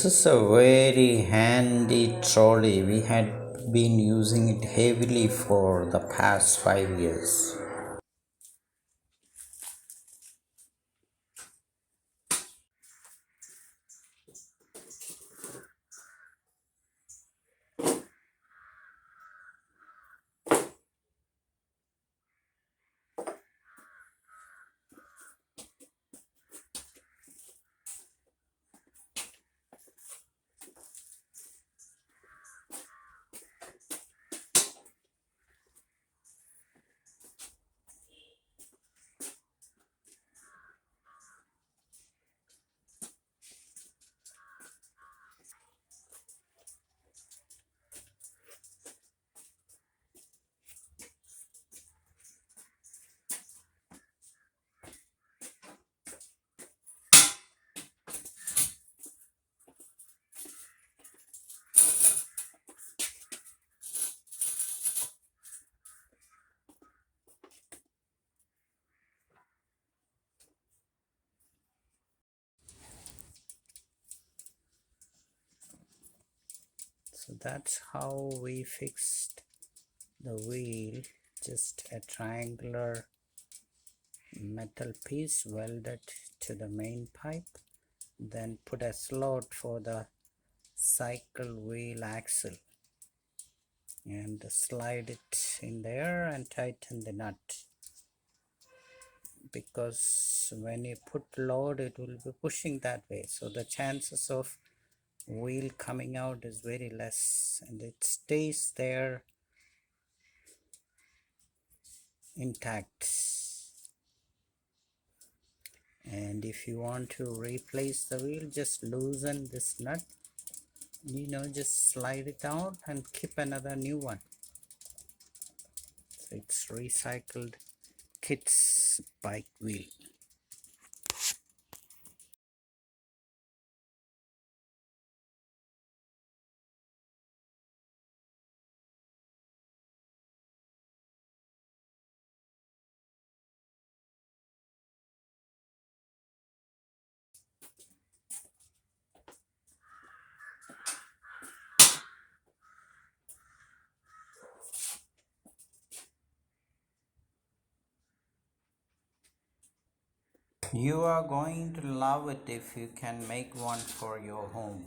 This is a very handy trolley. We had been using it heavily for the past 5 years. So that's how we fixed the wheel. Just a triangular metal piece welded to the main pipe, then put a slot for the cycle wheel axle and slide it in there and tighten the nut, because when you put load it will be pushing that way, so the chances of wheel coming out is very less and it stays there intact. And if you want to replace the wheel, just loosen this nut, just slide it out and keep another new one. So it's recycled kid's bike wheel. You are going to love it if you can make one for your home.